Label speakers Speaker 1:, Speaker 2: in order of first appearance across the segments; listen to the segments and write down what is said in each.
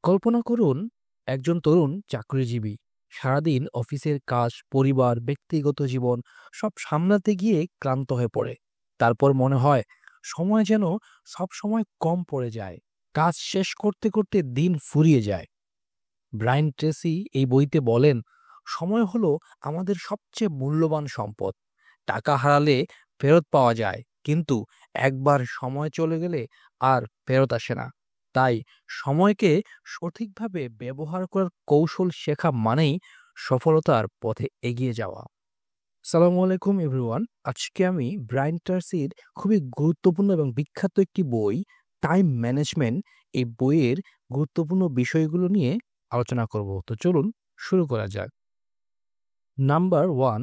Speaker 1: কল্পনা করুন একজন তরুণ চাকরিজীবী সারাদিন অফিসের কাজ, পরিবার, ব্যক্তিগত জীবন সব সামলাতে গিয়ে ক্লান্ত হয়ে পড়ে। তারপর মনে হয় সময় যেন সব সময় কম পড়ে যায়। কাজ শেষ করতে করতে দিন ফুরিয়ে যায়। ব্রায়ান ট্রেসি এই বইতে বলেন, সময় হলো আমাদের সবচেয়ে মূল্যবান সম্পদ। টাকা হারালে ফেরত পাওয়া যায়, কিন্তু একবার সময় চলে গেলে আর ফেরত আসে না। তাই সময়কে সঠিকভাবে ব্যবহার করার কৌশল শেখা মানেই সফলতার পথে এগিয়ে যাওয়া। সালামু আলাইকুম এভরিওয়ান। আজকে আমি ব্রায়ান ট্রেসির খুবই গুরুত্বপূর্ণ এবং বিখ্যাত একটি বই, টাইম ম্যানেজমেন্ট, এই বইয়ের গুরুত্বপূর্ণ বিষয়গুলো নিয়ে আলোচনা করব। তো চলুন শুরু করা যাক। নাম্বার 1,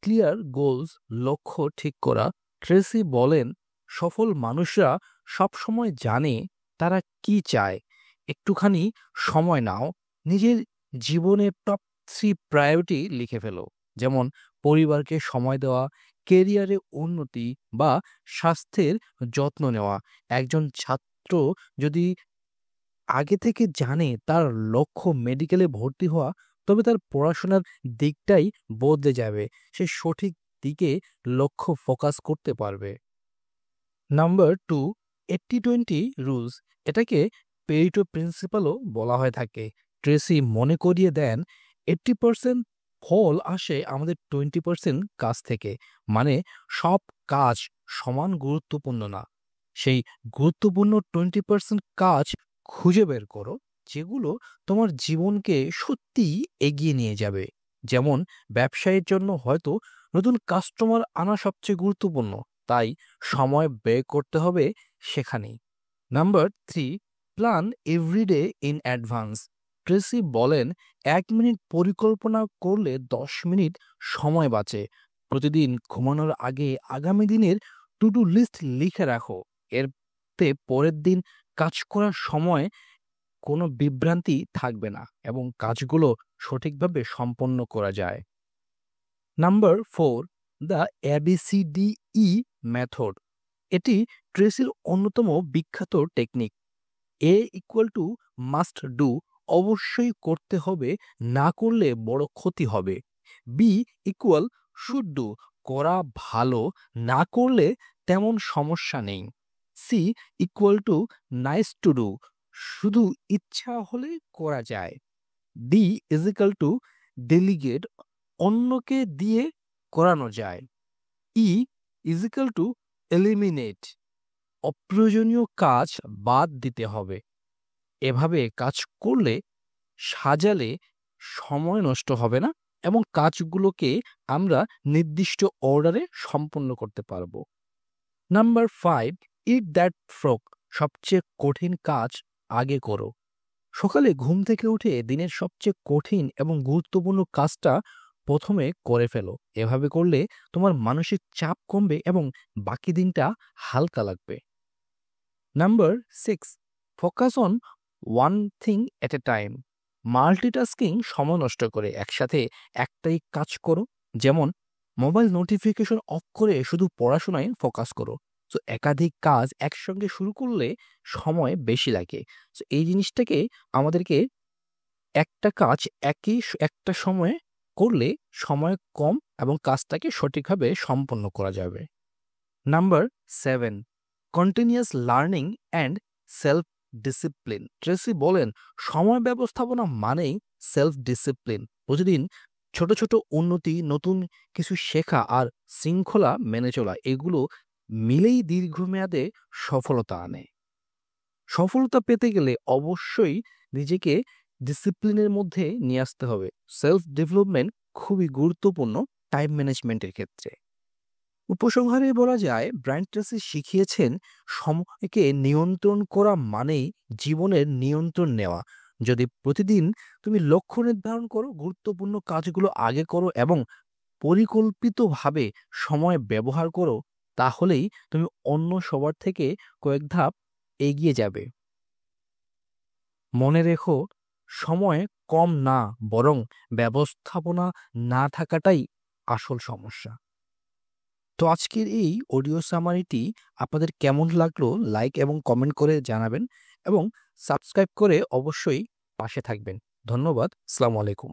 Speaker 1: ক্লিয়ার গোলস, লক্ষ্য ঠিক করা। ট্রেসি বলেন, সফল মানুষরা সবসময় জানে তারা কি চায়। একটুখানি সময় নাও, নিজের জীবনের টপ 3 প্রায়োরিটি লিখে ফেলো। যেমন পরিবারকে সময় দেওয়া, কেরিয়ারে উন্নতি বা স্বাস্থ্যের যত্ন নেওয়া। একজন ছাত্র যদি আগে থেকে জানে তার লক্ষ্য মেডিকেলে ভর্তি হওয়া, তবে তার পড়াশোনার দিকটাই বদলে যাবে। সে সঠিক দিকে লক্ষ্য ফোকাস করতে পারবে। Number 2, 80-20 rules. এটাকে পেরিটো প্রিন্সিপালও বলা হয়ে থাকে। ট্রেসি মনে করিয়ে দেন, 80% ফল আসে আমাদের 20% কাজ থেকে। মানে সব কাজ সমান গুরুত্বপূর্ণ না। সেই গুরুত্বপূর্ণ 20% কাজ খুঁজে বের করো, যেগুলো তোমার জীবনকে সত্যিই এগিয়ে নিয়ে যাবে। যেমন ব্যবসায়ের জন্য হয়তো নতুন কাস্টমার আনা সবচেয়ে গুরুত্বপূর্ণ, তাই সময় ব্যয় করতে হবে সেখানেই। Number 3, plan every day in advance. Tracy বলেন, 1 মিনিট পরিকল্পনা করলে 10 মিনিট সময় বাঁচে। প্রতিদিন ঘুমানোর আগে আগামী দিনের টু ডু লিস্ট লিখে রাখো। এরতে পরের দিন কাজ করার সময় কোনো বিভ্রান্তি থাকবে না এবং কাজগুলো সঠিকভাবে সম্পন্ন করা যায়। Number 4, the ABCDE method. এটি ট্রেসির অন্যতম বিখ্যাত technique. A equal to must do, অবশ্যই করতে হবে, না করলে বড় ক্ষতি হবে। বি ইকুয়াল শুড ডু, করা ভালো, না করলে তেমন সমস্যা নেই। C equal to nice to do, শুধু ইচ্ছা হলে করা যায়। D is equal to delegate, অন্যকে দিয়ে করানো যায়। E is equal to eliminate, অপ্রয়োজনীয় কাজ বাদ দিতে হবে। এভাবে কাজ করলে, সাজালে সময় নষ্ট হবে না এবং কাজগুলোকে আমরা নির্দিষ্ট অর্ডারে সম্পন্ন করতে পারবো। নাম্বার 5, ইট দ্যাট ফ্রগ, সবচেয়ে কঠিন কাজ আগে করো। সকালে ঘুম থেকে উঠে দিনের সবচেয়ে কঠিন এবং গুরুত্বপূর্ণ কাজটা প্রথমে করে ফেলো। এভাবে করলে তোমার মানসিক চাপ কমবে এবং বাকি দিনটা হালকা লাগবে। Number 6, focus on one thing at A time. Multitasking সময় নষ্ট করে, একসাথে একটাই কাজ করো। যেমন মোবাইল নোটিফিকেশন অফ করে শুধু পড়াশোনায় ফোকাস করো। তো একাধিক কাজ একসঙ্গে শুরু করলে সময় বেশি লাগে। তো এই জিনিসটাকে আমাদেরকে, একটা কাজ একটা সময়ে করলে সময় কম এবং কাজটাকে সঠিকভাবে সম্পন্ন করা যাবে। Number 7, continuous learning and self discipline. Tracy বলেন, সময় ব্যবস্থাপনা মানেই সেলফ ডিসিপ্লিন। প্রতিদিন ছোট ছোট উন্নতি, নতুন কিছু শেখা আর শৃঙ্খলা মেনে চলা, এগুলো মিলেই দীর্ঘমেয়াদে সফলতা আনে। সফলতা পেতে গেলে অবশ্যই নিজেকে ডিসিপ্লিনের মধ্যে নিয়ে আসতে হবে। সেলফ ডেভেলপমেন্ট খুবই গুরুত্বপূর্ণ টাইম ম্যানেজমেন্টের ক্ষেত্রে। উপসংহারে বলা যায়, ব্রায়ান ট্রেসি শিখিয়েছেন, সময়কে নিয়ন্ত্রণ করা মানেই জীবনের নিয়ন্ত্রণ নেওয়া। যদি প্রতিদিন তুমি লক্ষ্য নির্ধারণ করো, গুরুত্বপূর্ণ কাজগুলো আগে করো এবং পরিকল্পিতভাবে সময় ব্যবহার করো, তাহলেই তুমি অন্য সবার থেকে কয়েক ধাপ এগিয়ে যাবে। মনে রেখো, সময় কম না, বরং ব্যবস্থাপনা না থাকাটাই আসল সমস্যা। তো আজকের এই অডিও সামারিটি আপনাদের কেমন লাগলো লাইক এবং কমেন্ট করে জানাবেন। এবং সাবস্ক্রাইব করে অবশ্যই পাশে থাকবেন। ধন্যবাদ। আসসালামু আলাইকুম।